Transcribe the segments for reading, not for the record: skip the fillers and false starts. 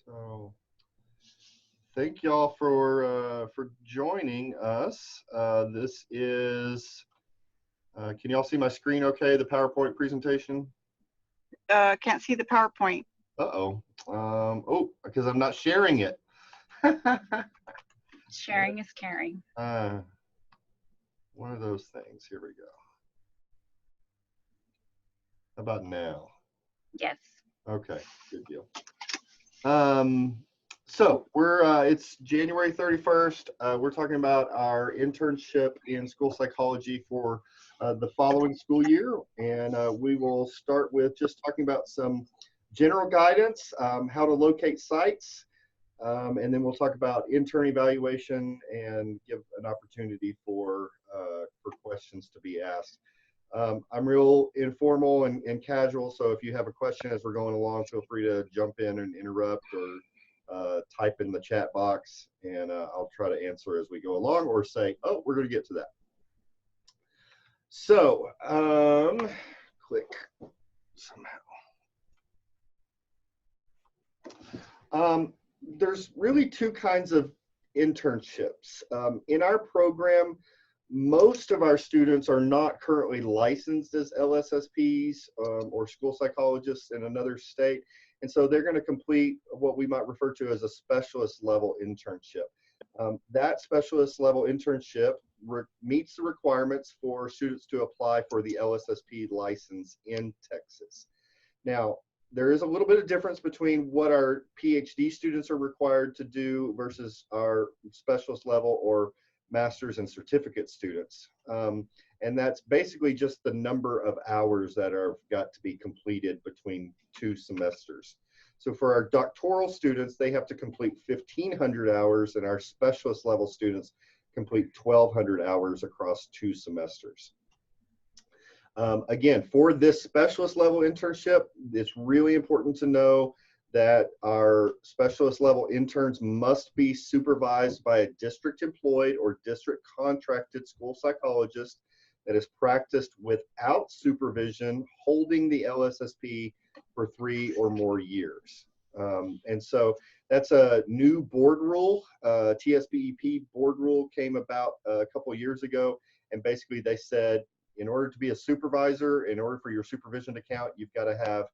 So thank y'all for joining us. This is. Can y'all see my screen? Okay, the PowerPoint presentation. Can't see the PowerPoint. Uh-oh. Oh, because I'm not sharing it. Sharing is caring. One of those things. Here we go. How about now? Yes. Okay, good deal. So it's January 31st. We're talking about our internship in school psychology for the following school year. And we will start with just talking about some general guidance, how to locate sites. And then we'll talk about intern evaluation and give an opportunity for questions to be asked. I'm real informal and casual, so if you have a question as we're going along, feel free to jump in and interrupt or type in the chat box, and I'll try to answer as we go along, or say, oh, we're going to get to that. So, click somehow. There's really two kinds of internships. In our program, most of our students are not currently licensed as LSSPs or school psychologists in another state. And so they're going to complete what we might refer to as a specialist level internship. That specialist level internship meets the requirements for students to apply for the LSSP license in Texas. Now, there is a little bit of difference between what our PhD students are required to do versus our specialist level or master's and certificate students. And that's basically just the number of hours that are got to be completed between 2 semesters. So for our doctoral students, they have to complete 1,500 hours, and our specialist level students complete 1,200 hours across 2 semesters. Again, for this specialist level internship, it's really important to know that our specialist level interns must be supervised by a district employed or district contracted school psychologist that has practiced without supervision holding the LSSP for 3 or more years. And so that's a new board rule. TSBEP board rule came about a couple of years ago, and basically they said, in order to be a supervisor, in order for your supervision to count, you've got to have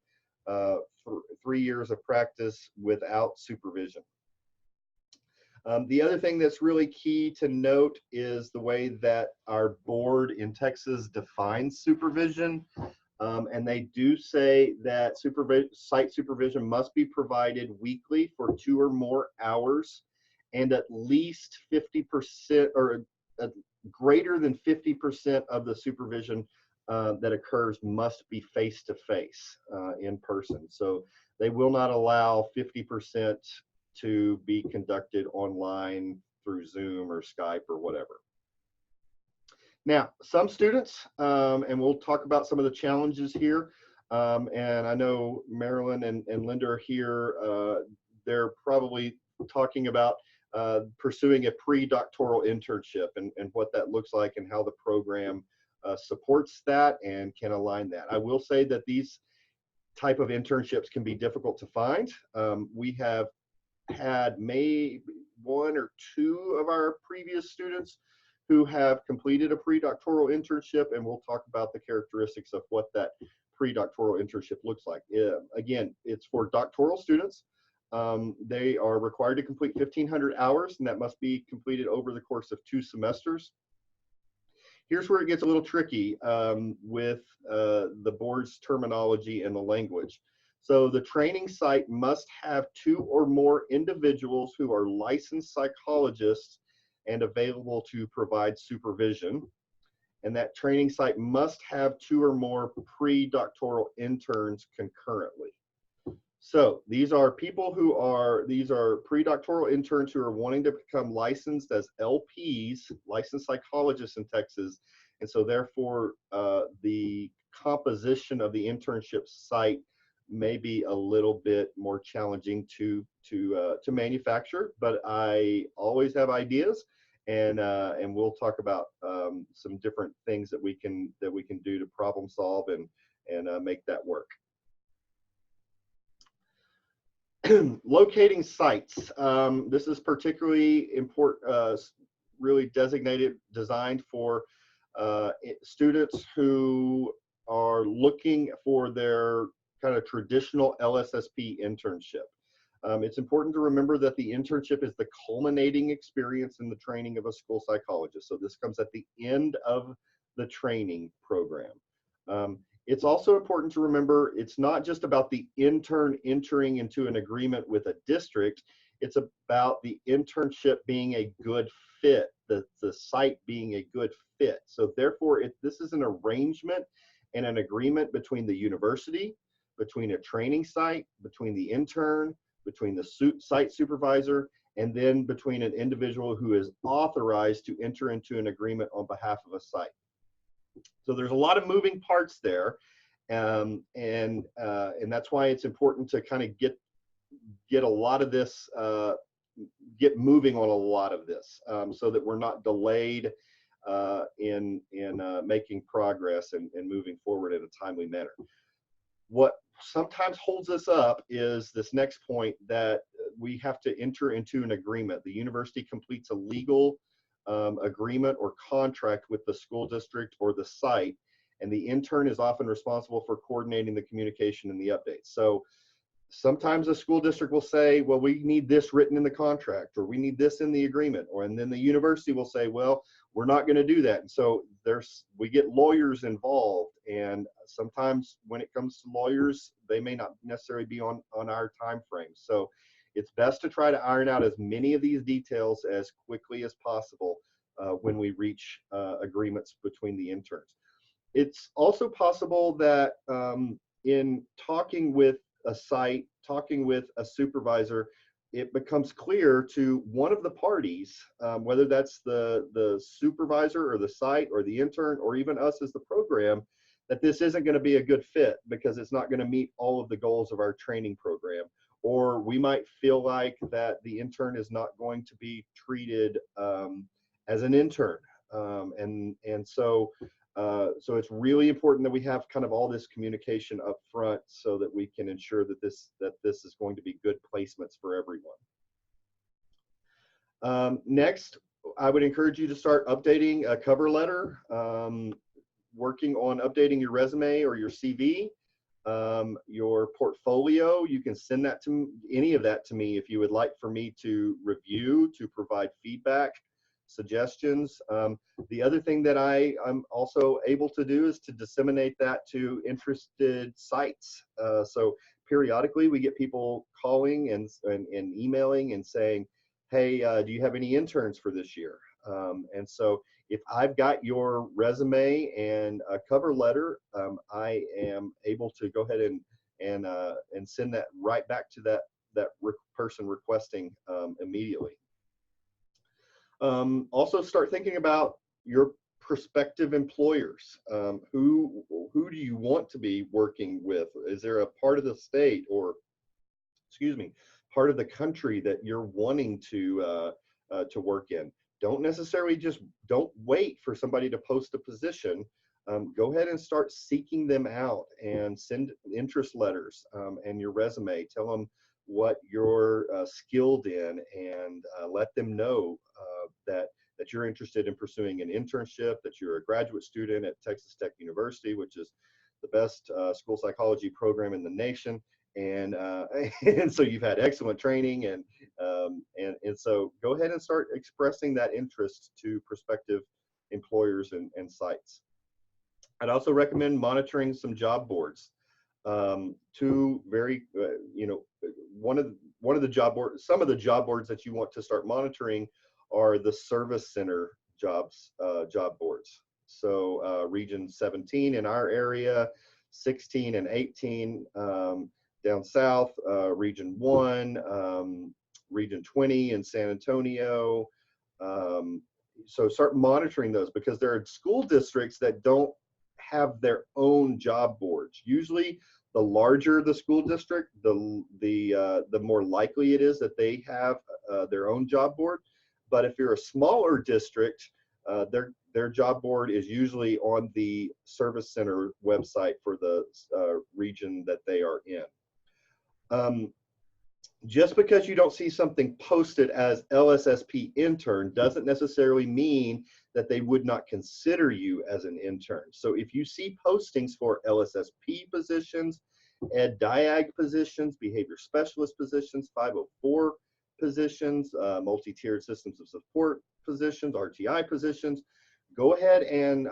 3 years of practice without supervision. The other thing that's really key to note is the way that our board in Texas defines supervision. And they do say that site supervision must be provided weekly for 2 or more hours, and at least 50% or greater than 50% of the supervision that occurs must be face-to-face in person. So they will not allow 50% to be conducted online through Zoom or Skype or whatever. Now, some students, and we'll talk about some of the challenges here, and I know Marilyn and Linda are here. They're probably talking about pursuing a pre-doctoral internship and what that looks like and how the program supports that and can align that. I will say that these type of internships can be difficult to find. We have had maybe 1 or 2 of our previous students who have completed a pre-doctoral internship, and we'll talk about the characteristics of what that pre-doctoral internship looks like. Again, it's for doctoral students. They are required to complete 1,500 hours, and that must be completed over the course of 2 semesters. Here's where it gets a little tricky with the board's terminology and the language. So the training site must have 2 or more individuals who are licensed psychologists and available to provide supervision. And that training site must have 2 or more pre-doctoral interns concurrently. So these are people who are, these are pre-doctoral interns who are wanting to become licensed as LPs, licensed psychologists in Texas. And so therefore the composition of the internship site may be a little bit more challenging to manufacture, but I always have ideas, and we'll talk about some different things that we can do to problem solve and make that work. Locating sites. This is particularly important, really designed for students who are looking for their kind of traditional LSSP internship. It's important to remember that the internship is the culminating experience in the training of a school psychologist. So this comes at the end of the training program. It's also important to remember it's not just about the intern entering into an agreement with a district, it's about the internship being a good fit, the site being a good fit. So therefore, this is an arrangement and an agreement between the university, between a training site, between the intern, between the site supervisor, and then between an individual who is authorized to enter into an agreement on behalf of a site. So there's a lot of moving parts there, and that's why it's important to kind of get a lot of this, get moving on a lot of this, so that we're not delayed in making progress and moving forward in a timely manner. What sometimes holds us up is this next point, that we have to enter into an agreement. The university completes a legal agreement or contract with the school district or the site, and the intern is often responsible for coordinating the communication and the updates. So sometimes a school district will say, well, we need this written in the contract, or we need this in the agreement, and then the university will say, well, we're not going to do that. And so we get lawyers involved, and sometimes when it comes to lawyers, they may not necessarily be on our time frame. So it's best to try to iron out as many of these details as quickly as possible when we reach agreements between the interns. It's also possible that in talking with a site, talking with a supervisor, it becomes clear to one of the parties, whether that's the supervisor or the site or the intern or even us as the program, that this isn't going to be a good fit because it's not going to meet all of the goals of our training program. Or we might feel like that the intern is not going to be treated as an intern. So it's really important that we have kind of all this communication up front so that we can ensure that this is going to be good placements for everyone. Next, I would encourage you to start updating a cover letter, working on updating your resume or your CV, your portfolio. You can send that to any of that to me if you would like for me to review, to provide feedback, suggestions. The other thing that I'm also able to do is to disseminate that to interested sites. So periodically we get people calling and emailing and saying, hey, do you have any interns for this year? And so if I've got your resume and a cover letter, I am able to go ahead and send that right back to that person requesting immediately. Also start thinking about your prospective employers. Who do you want to be working with? Is there a part of the state or, excuse me, part of the country that you're wanting to work in? Don't necessarily don't wait for somebody to post a position. Go ahead and start seeking them out and send interest letters and your resume. Tell them what you're skilled in, and let them know that you're interested in pursuing an internship, that you're a graduate student at Texas Tech University, which is the best school psychology program in the nation. And so you've had excellent training, and so go ahead and start expressing that interest to prospective employers and sites. I'd also recommend monitoring some job boards. Two very, one of the job boards, some of the job boards that you want to start monitoring are the service center job boards. So region 17 in our area, 16 and 18 down south, region 1, region 20 in San Antonio. So start monitoring those, because there are school districts that don't have their own job boards. Usually the larger the school district, the more likely it is that they have their own job board. But if you're a smaller district, their job board is usually on the service center website for the region that they are in. just because you don't see something posted as LSSP intern doesn't necessarily mean that they would not consider you as an intern. So if you see postings for LSSP positions, ed diag positions, behavior specialist positions, 504 positions, multi-tiered systems of support positions, RTI positions, go ahead and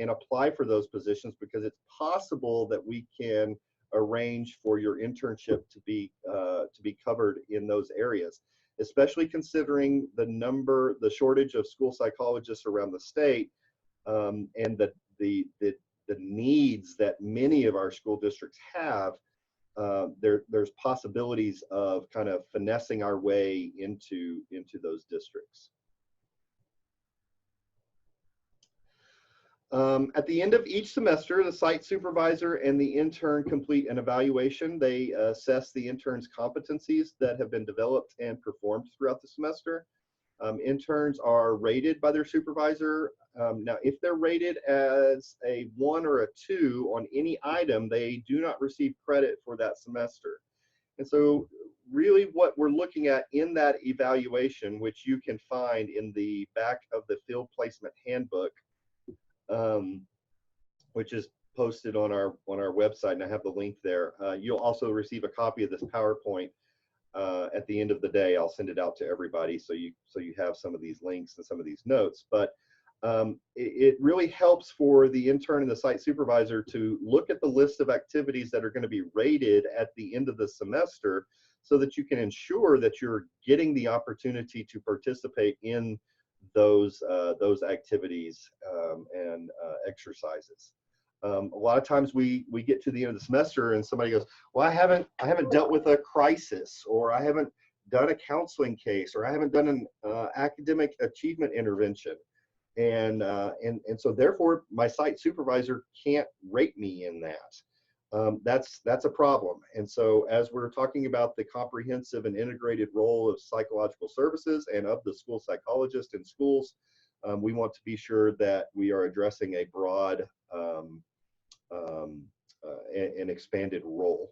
apply for those positions, because it's possible that we can arrange for your internship to be covered in those areas, especially considering the shortage of school psychologists around the state, and the needs that many of our school districts have. There's possibilities of kind of finessing our way into those districts. At the end of each semester, the site supervisor and the intern complete an evaluation. They assess the intern's competencies that have been developed and performed throughout the semester. Interns are rated by their supervisor. Now, if they're rated as a 1 or a 2 on any item, they do not receive credit for that semester. And so really what we're looking at in that evaluation, which you can find in the back of the field placement handbook, which is posted on our website, and I have the link there. You'll also receive a copy of this PowerPoint at the end of the day. I'll send it out to everybody so you have some of these links and some of these notes. But it really helps for the intern and the site supervisor to look at the list of activities that are going to be rated at the end of the semester, so that you can ensure that you're getting the opportunity to participate in those activities and exercises. A lot of times we get to the end of the semester and somebody goes, well, I haven't dealt with a crisis, or I haven't done a counseling case, or I haven't done an academic achievement intervention. And so therefore my site supervisor can't rate me in that. That's a problem. And so as we're talking about the comprehensive and integrated role of psychological services and of the school psychologist in schools, we want to be sure that we are addressing a broad and expanded role.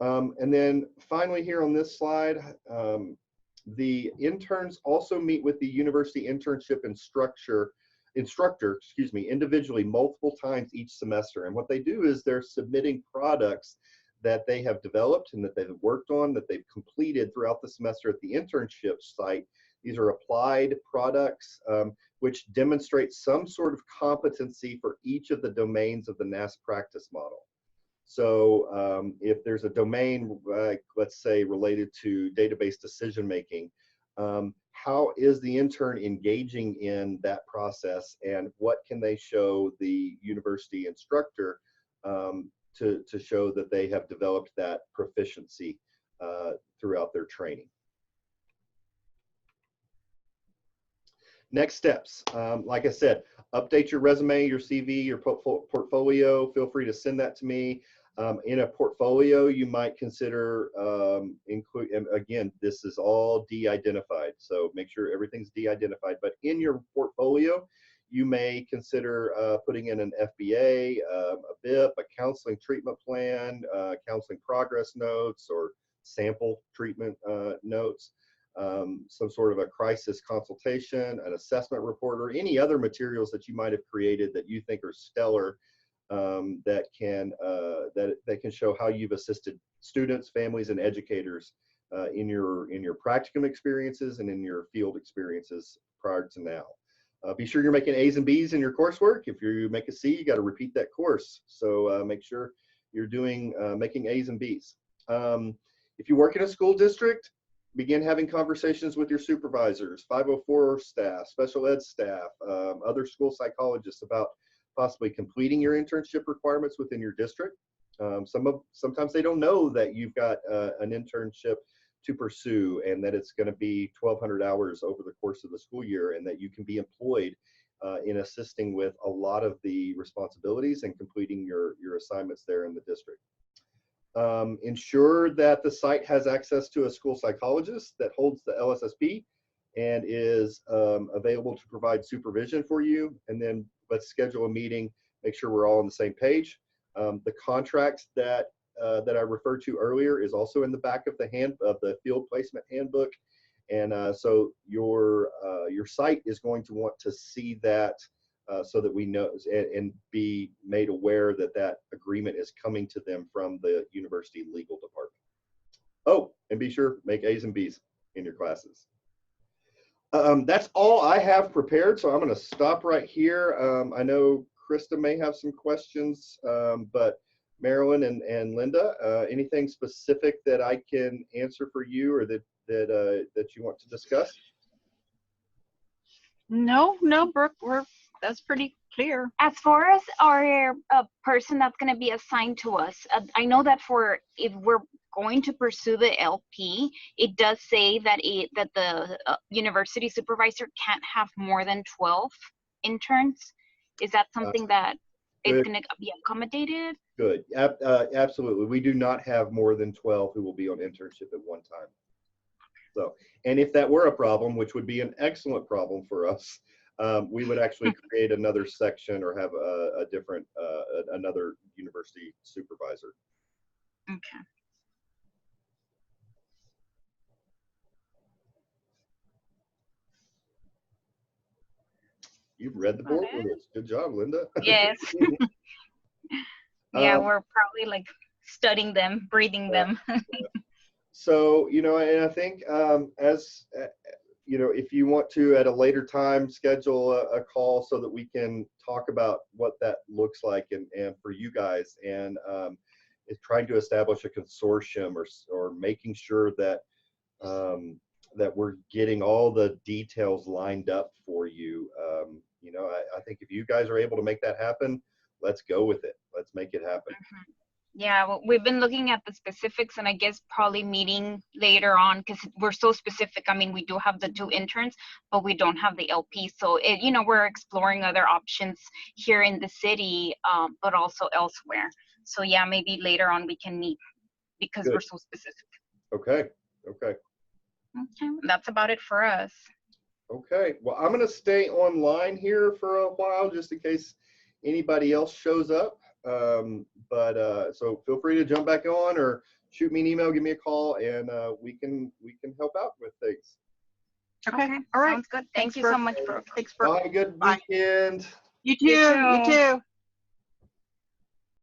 And then finally here on this slide, the interns also meet with the university internship instructor, individually multiple times each semester. And what they do is they're submitting products that they have developed and that they've worked on, that they've completed throughout the semester at the internship site. These are applied products, which demonstrate some sort of competency for each of the domains of the NAS practice model. So if there's a domain, let's say related to database decision making, how is the intern engaging in that process, and what can they show the university instructor to show that they have developed that proficiency throughout their training? Next steps, like I said, update your resume, your CV, your portfolio. Feel free to send that to me. In a portfolio, you might consider include, again, this is all de-identified, so make sure everything's de-identified. But in your portfolio, you may consider putting in an FBA, a BIP, a counseling treatment plan, counseling progress notes, or sample treatment notes. Some sort of a crisis consultation, an assessment report, or any other materials that you might have created that you think are stellar, that can show how you've assisted students, families, and educators in your practicum experiences and in your field experiences prior to now. Be sure you're making A's and B's in your coursework. If you make a C, you got to repeat that course. So make sure you're doing making A's and B's. If you work in a school district, begin having conversations with your supervisors, 504 staff, special ed staff, other school psychologists about possibly completing your internship requirements within your district. Sometimes they don't know that you've got an internship to pursue, and that it's going to be 1,200 hours over the course of the school year, and that you can be employed in assisting with a lot of the responsibilities and completing your assignments there in the district. Ensure that the site has access to a school psychologist that holds the LSSP and is available to provide supervision for you. And then let's schedule a meeting, make sure we're all on the same page. The contracts that that I referred to earlier is also in the back of the field placement handbook. And so your site is going to want to see that so that we know and be made aware that that agreement is coming to them from the university legal department. Oh, and be sure make A's and B's in your classes. That's all I have prepared, so I'm going to stop right here. I know Krista may have some questions, but Marilyn and Linda, anything specific that I can answer for you or that you want to discuss? No, Brooke, that's pretty clear. As far as our person that's going to be assigned to us, I know that if we're going to pursue the LP, it does say that the university supervisor can't have more than 12 interns. Is that something that is going to be accommodated? Good. Absolutely. We do not have more than 12 who will be on internship at one time. So, and if that were a problem, which would be an excellent problem for us, we would actually create another section or have a different, another university supervisor. Okay. You've read the board rules. Good job, Linda. Yes. Yeah, we're probably like studying them, breathing them. So, you know, and I think as, you know, if you want to at a later time schedule a call so that we can talk about what that looks like and for you guys, and is trying to establish a consortium or making sure that that we're getting all the details lined up for you. You know, I think if you guys are able to make that happen, let's go with it. Let's make it happen. Mm-hmm. Yeah, well, we've been looking at the specifics, and I guess probably meeting later on because we're so specific. I mean, we do have the 2 interns, but we don't have the LP. So, you know, we're exploring other options here in the city, but also elsewhere. So, yeah, maybe later on we can meet because Good. We're so specific. Okay. Okay, that's about it for us. Okay, well, I'm going to stay online here for a while just in case anybody else shows up. So feel free to jump back on or shoot me an email, give me a call, and we can help out with things. Okay. All right. Sounds good. Thanks Thank you so much, Brooke. Thanks, Brooke. Bye. Good Bye. weekend. You too. You too.